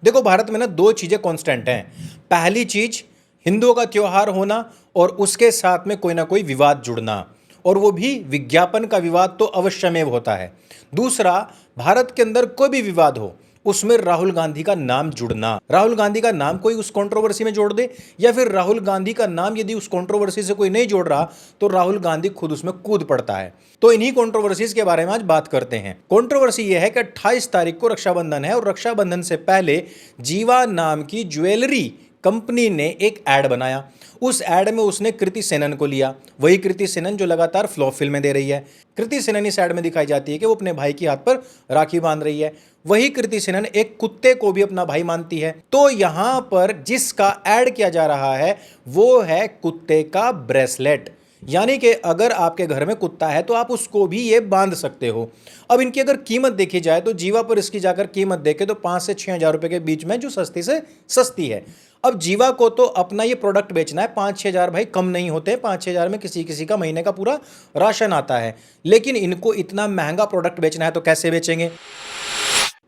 देखो भारत में ना दो चीजें कांस्टेंट हैं। पहली चीज हिंदुओं का त्योहार होना और उसके साथ में कोई ना कोई विवाद जुड़ना, और वो भी विज्ञापन का विवाद तो अवश्यमेव होता है। दूसरा, भारत के अंदर कोई भी विवाद हो उसमें राहुल गांधी का नाम जुड़ना। राहुल गांधी का नाम कोई उस कंट्रोवर्सी में जोड़ दे, या फिर राहुल गांधी का नाम यदि उस कंट्रोवर्सी से कोई नहीं जोड़ रहा तो राहुल गांधी खुद उसमें कूद पड़ता है। तो इन्हीं कंट्रोवर्सीज के बारे में आज बात करते हैं। कंट्रोवर्सी यह है कि 28 तारीख को रक्षाबंधन है और रक्षाबंधन से पहले जीवा नाम की ज्वेलरी कंपनी ने एक ऐड बनाया। उस ऐड में उसने कृति सेनन को लिया, वही कृति सेनन जो लगातार फ्लॉप फिल्में दे रही है। कृति सेनन इस ऐड में दिखाई जाती है कि वो अपने भाई के हाथ पर राखी बांध रही है। वही कृति सेनन एक कुत्ते को भी अपना भाई मानती है। तो यहां पर जिसका ऐड किया जा रहा है वो है कुत्ते का ब्रेसलेट, यानी कि अगर आपके घर में कुत्ता है तो आप उसको भी ये बांध सकते हो। अब इनकी अगर कीमत देखी जाए तो जीवा पर इसकी जाकर कीमत देखे तो 5 से 6 हज़ार रुपए के बीच में, जो सस्ती से सस्ती है। अब जीवा को तो अपना ये प्रोडक्ट बेचना है, 5-6 हज़ार भाई कम नहीं होते, 5-6 हज़ार में किसी किसी का महीने का पूरा राशन आता है। लेकिन इनको इतना महंगा प्रोडक्ट बेचना है तो कैसे बेचेंगे,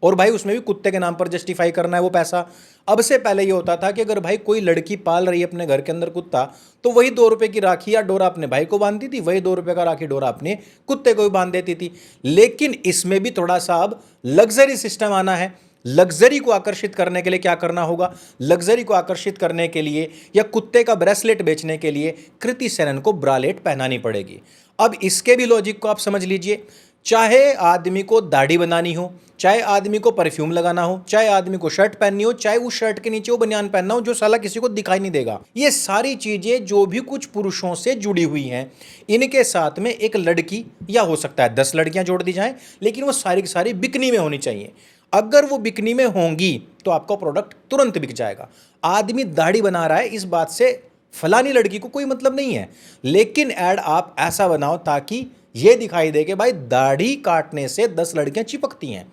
और भाई उसमें भी कुत्ते के नाम पर जस्टिफाई करना है वो पैसा। अब से पहले ये होता था कि अगर भाई कोई लड़की पाल रही है अपने घर के अंदर कुत्ता, तो वही 2 रुपए की राखी या डोरा अपने भाई को बांधती थी, वही 2 रुपए का राखी डोरा अपने कुत्ते को भी बांध देती थी। लेकिन इसमें भी थोड़ा सा अब लग्जरी सिस्टम आना है। लग्जरी को आकर्षित करने के लिए क्या करना होगा, लग्जरी को आकर्षित करने के लिए या कुत्ते का ब्रेसलेट बेचने के लिए कृति सेनन को ब्रालेट पहनानी पड़ेगी। अब इसके भी लॉजिक को आप समझ लीजिए। चाहे आदमी को दाढ़ी बनानी हो, चाहे आदमी को परफ्यूम लगाना हो, चाहे आदमी को शर्ट पहननी हो, चाहे उस शर्ट के नीचे वो बनियान पहनना हो जो साला किसी को दिखाई नहीं देगा, ये सारी चीजें जो भी कुछ पुरुषों से जुड़ी हुई हैं, इनके साथ में एक लड़की या हो सकता है 10 लड़कियां जोड़ दी जाएं, लेकिन वो सारी की सारी बिकनी में होनी चाहिए। अगर वो बिकनी में होंगी तो आपका प्रोडक्ट तुरंत बिक जाएगा। आदमी दाढ़ी बना रहा है इस बात से फलानी लड़की को कोई मतलब नहीं है, लेकिन ऐड आप ऐसा बनाओ ताकि ये दिखाई दे कि भाई दाढ़ी काटने से 10 लड़कियां चिपकती हैं।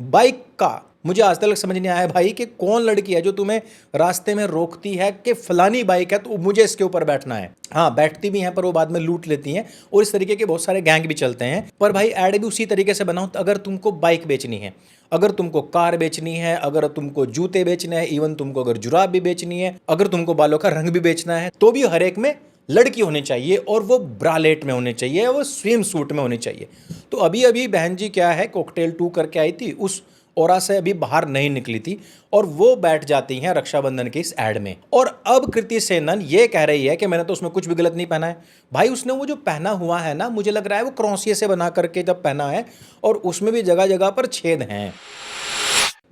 बाइक का मुझे आज तक समझ नहीं आया भाई कि कौन लड़की है जो तुम्हें रास्ते में रोकती है कि फलानी बाइक है तो मुझे इसके ऊपर बैठना है। हाँ, बैठती भी हैं पर वो बाद में लूट लेती हैं, और इस तरीके के बहुत सारे गैंग भी चलते हैं। पर भाई ऐड भी उसी तरीके से बनाओ। अगर तुमको बाइक बेचनी है, अगर तुमको कार बेचनी है, अगर तुमको जूते बेचने हैं, इवन तुमको अगर जुराब भी बेचनी है, अगर तुमको बालों का रंग भी बेचना है, तो भी हर एक में लड़की होनी चाहिए, और वो ब्रालेट में होनी चाहिए, वो स्विम सूट में होनी चाहिए। तो अभी अभी बहन जी क्या है, कॉकटेल 2 करके आई थी, उस ओरा से अभी बाहर नहीं निकली थी, और वो बैठ जाती हैं रक्षाबंधन के इस ऐड में। और अब कृति सेनन ये कह रही है कि मैंने तो उसमें कुछ भी गलत नहीं पहना है। भाई उसने वो जो पहना हुआ है ना, मुझे लग रहा है वो क्रोशिया से बना करके जब पहना है, और उसमें भी जगह जगह पर छेद हैं।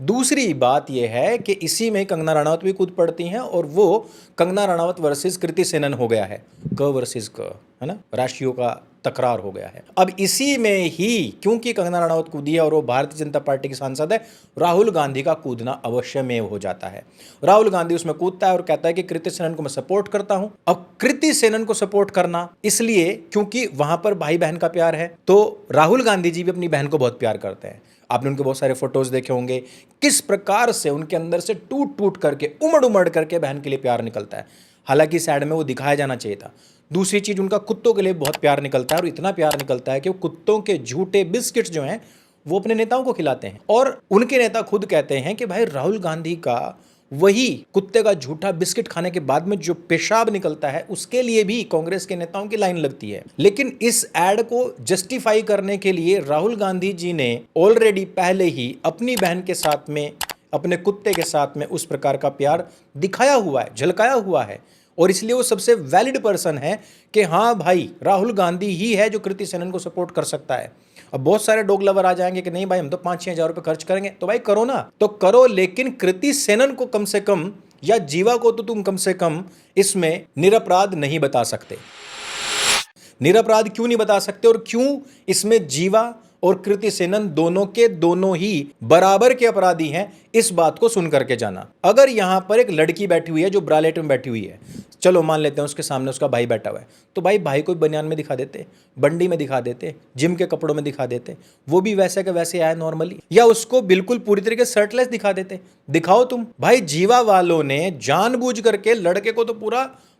दूसरी बात यह है कि इसी में कंगना रनावत भी कूद पड़ती हैं, और वो कंगना रनावत वर्सेस कृति सेनन हो गया है, क वर्सेस क, है ना, राशियों का तकरार हो गया है। अब इसी में ही क्योंकि कंगना रनावत कूदी है और वो भारतीय जनता पार्टी की सांसद है, राहुल गांधी का कूदना अवश्यमेव हो जाता है। राहुल गांधी उसमें कूदता है और कहता है कि कृति सेनन को मैं सपोर्ट करता हूं। अब कृति सेनन को सपोर्ट करना इसलिए क्योंकि वहां पर भाई बहन का प्यार है, तो राहुल गांधी जी भी अपनी बहन को बहुत प्यार करते हैं। आपने उनके बहुत सारे फोटोज देखे होंगे, किस प्रकार से उनके अंदर से टूट टूट करके, उमड़ उमड़ करके बहन के लिए प्यार निकलता है। हालांकि इस ऐड में वो दिखाया जाना चाहिए था। दूसरी चीज, उनका कुत्तों के लिए बहुत प्यार निकलता है, और इतना प्यार निकलता है कि वो कुत्तों के झूठे बिस्किट्स जो हैं वो अपने नेताओं को खिलाते हैं। और उनके नेता खुद कहते हैं कि भाई राहुल गांधी का वही कुत्ते का झूठा बिस्किट खाने के बाद में जो पेशाब निकलता है उसके लिए भी कांग्रेस के नेताओं की लाइन लगती है। लेकिन इस ऐड को जस्टिफाई करने के लिए राहुल गांधी जी ने ऑलरेडी पहले ही अपनी बहन के साथ में, अपने कुत्ते के साथ में उस प्रकार का प्यार दिखाया हुआ है, झलकाया हुआ है, और इसलिए वो सबसे वैलिड पर्सन है कि हाँ भाई राहुल गांधी ही है जो कृति सेनन को सपोर्ट कर सकता है। अब बहुत सारे डॉग लवर आ जाएंगे कि नहीं भाई हम तो 5-6 हज़ार रुपये खर्च करेंगे, तो भाई करो ना, तो करो, लेकिन कृति सेनन को कम से कम या जीवा को तो तुम कम से कम इसमें निरपराध नहीं बता सकते। निरपराध क्यों नहीं बता सकते, और क्यों इसमें जीवा और कृति सेनन दोनों के दोनों ही बराबर के अपराधी हैं, इस बात को सुन करके जाना। अगर यहां पर एक लड़की बैठी हुई है जो ब्रालेट में बैठी हुई है, चलो मान लेते हैं उसके सामने उसका भाई बैठा हुआ है, तो भाई भाई को बनियान में दिखा देते, बंडी में दिखा देते, जिम के कपड़ों में दिखा देते, वो भी वैसे के वैसे आए नॉर्मली, या उसको बिल्कुल पूरी तरीके से शर्टलेस दिखा देते। दिखाओ तुम। भाई जीवा वालों ने जानबूझ करके लड़के को तो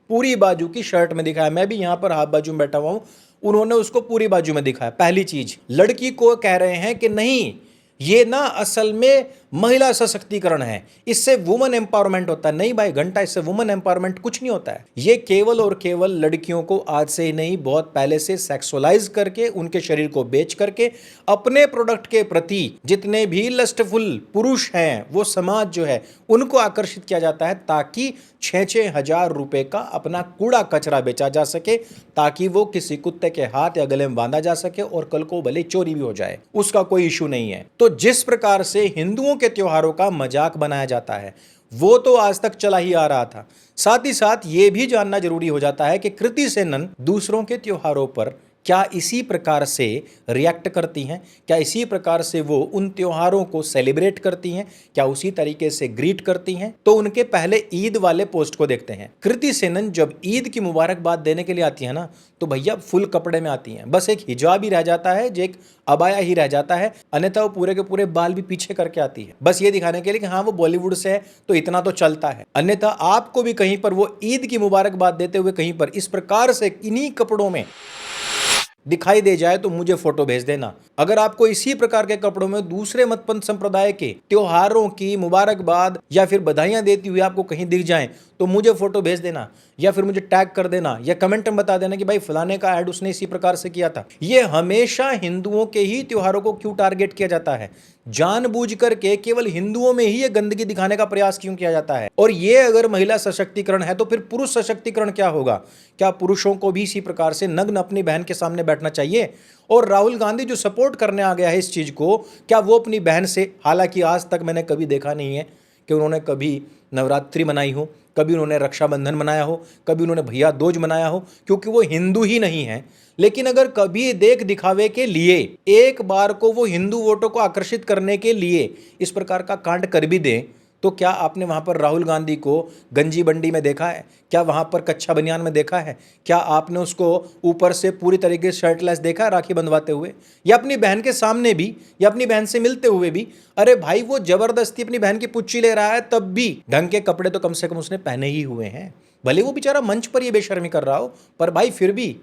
पूरी बाजू की शर्ट में दिखाया। मैं भी यहां पर हाफ बाजू में बैठा हुआ हूं, उन्होंने उसको पूरी बाजू में दिखाया। पहली चीज, लड़की को कह रहे हैं कि नहीं ये ना असल में महिला सशक्तिकरण है, इससे वुमन एम्पावरमेंट होता है। नहीं भाई घंटा, इससे वुमन एम्पावरमेंट कुछ नहीं होता है। ये केवल और केवल लड़कियों को आज से ही नहीं, बहुत पहले से सेक्सुअलाइज करके, उनके शरीर को बेच करके अपने प्रोडक्ट के प्रति जितने भी लस्टफुल पुरुष हैं, वो समाज जो है, उनको आकर्षित किया जाता है ताकि 6-6 हजार रुपए का अपना कूड़ा कचरा बेचा जा सके, ताकि वो किसी कुत्ते के हाथ या गले में बांधा जा सके और कल को भले चोरी भी हो जाए, उसका कोई इशू नहीं है। तो जिस प्रकार से हिंदुओं के त्योहारों का मजाक बनाया जाता है, वो तो आज तक चला ही आ रहा था। साथ ही साथ ये भी जानना जरूरी हो जाता है कि कृति सेनन दूसरों के त्योहारों पर क्या इसी प्रकार से रिएक्ट करती हैं, क्या इसी प्रकार से वो उन त्योहारों को सेलिब्रेट करती हैं, क्या उसी तरीके से ग्रीट करती हैं। तो उनके पहले ईद वाले पोस्ट को देखते हैं। कृति सेनन जब ईद की मुबारकबाद देने के लिए आती है ना, तो भैया फुल कपड़े में आती हैं, बस एक हिजाब ही रह जाता है, जो एक अबाया ही रह जाता है, अन्यथा वो पूरे के पूरे बाल भी पीछे करके आती है, बस ये दिखाने के लिए कि हाँ वो बॉलीवुड से है तो इतना तो चलता है। अन्यथा आपको भी कहीं पर वो ईद की मुबारकबाद देते हुए कहीं पर इस प्रकार से इन्हीं कपड़ों में दिखाई दे जाए तो मुझे फोटो भेज देना। अगर आपको इसी प्रकार के कपड़ों में दूसरे मतपंथ संप्रदाय के त्योहारों की मुबारकबाद या फिर बधाइयां देती हुई आपको कहीं दिख जाएं तो मुझे फोटो भेज देना, या फिर मुझे टैग कर देना, या कमेंट में बता देना कि भाई फलाने का ऐड उसने इसी प्रकार से किया था। ये हमेशा हिंदुओं के ही त्योहारों को क्यों टारगेट किया जाता है? जानबूझ करके केवल हिंदुओं में ही ये गंदगी दिखाने का प्रयास क्यों किया जाता है? और ये अगर महिला सशक्तिकरण है तो फिर पुरुष सशक्तिकरण क्या होगा? क्या पुरुषों को भी इसी प्रकार से नग्न अपनी बहन के सामने बैठना चाहिए? और राहुल गांधी जो सपोर्ट करने आ गया है इस चीज को, क्या वो अपनी बहन से, हालांकि आज तक मैंने कभी देखा नहीं है कि उन्होंने कभी नवरात्रि मनाई हो, कभी उन्होंने रक्षाबंधन मनाया हो, कभी उन्होंने भैया दूज मनाया हो, क्योंकि वो हिंदू ही नहीं है। लेकिन अगर कभी देख दिखावे के लिए एक बार को वो हिंदू वोटों को आकर्षित करने के लिए इस प्रकार का कांड कर भी दें, तो क्या आपने वहां पर राहुल गांधी को गंजी बंडी में देखा है? क्या वहां पर कच्चा बनियान में देखा है? क्या आपने उसको ऊपर से पूरी तरीके से शर्टलेस देखा है राखी बंधवाते हुए, या अपनी बहन के सामने भी, या अपनी बहन से मिलते हुए भी? अरे भाई वो जबरदस्ती अपनी बहन की पुच्ची ले रहा है, तब भी ढंग के कपड़े तो कम से कम उसने पहने ही हुए हैं। भले वो बेचारा मंच पर ये बेशर्मी कर रहा हो, पर भाई फिर भी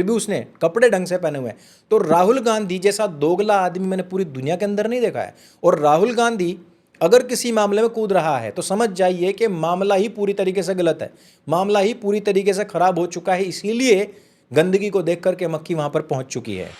उसने कपड़े ढंग से पहने हुए हैं। तो राहुल गांधी जैसा दोगला आदमी मैंने पूरी दुनिया के अंदर नहीं देखा है। और राहुल गांधी अगर किसी मामले में कूद रहा है तो समझ जाइए कि मामला ही पूरी तरीके से गलत है, मामला ही पूरी तरीके से खराब हो चुका है। इसीलिए गंदगी को देख करके मक्खी वहां पर पहुंच चुकी है।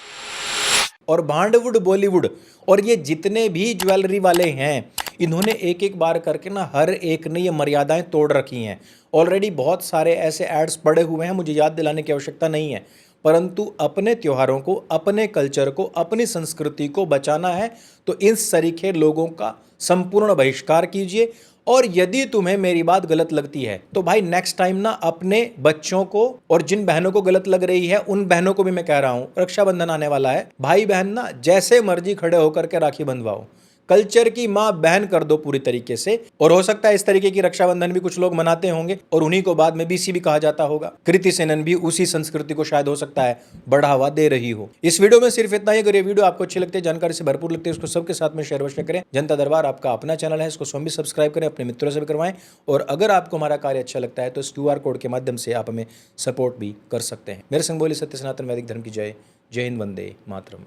और बॉलीवुड, बॉलीवुड और ये जितने भी ज्वेलरी वाले हैं, इन्होंने एक एक बार करके ना हर एक ने ये मर्यादाएं तोड़ रखी हैं। ऑलरेडी बहुत सारे ऐसे एड्स पड़े हुए हैं, मुझे याद दिलाने की आवश्यकता नहीं है, परंतु अपने त्योहारों को, अपने कल्चर को, अपनी संस्कृति को बचाना है तो इस तरीके लोगों का संपूर्ण बहिष्कार कीजिए। और यदि तुम्हें मेरी बात गलत लगती है तो भाई नेक्स्ट टाइम ना अपने बच्चों को, और जिन बहनों को गलत लग रही है उन बहनों को भी मैं कह रहा हूं, रक्षाबंधन आने वाला है, भाई बहन ना जैसे मर्जी खड़े होकर के राखी बंधवाओ, कल्चर की मां बहन कर दो पूरी तरीके से। और हो सकता है इस तरीके की रक्षाबंधन भी कुछ लोग मनाते होंगे और उन्हीं को बाद में बीसी भी कहा जाता होगा। कृति सेनन भी उसी संस्कृति को शायद हो सकता है बढ़ावा दे रही हो। इस वीडियो में सिर्फ इतना ही। अगर ये वीडियो आपको अच्छी लगती है, जानकारी से भरपूर लगती है, उसको सबके साथ में शेयर अवश्य करें। जनता दरबार आपका अपना चैनल है, इसको स्वयं भी सब्सक्राइब करें, अपने मित्रों से भी करवाएं। और अगर आपको हमारा कार्य अच्छा लगता है तो इस QR कोड के माध्यम से आप हमें सपोर्ट भी कर सकते हैं। मेरे संग बोली सत्य सनातन वैदिक धर्म की जय। जय हिंद, वंदे मातरम।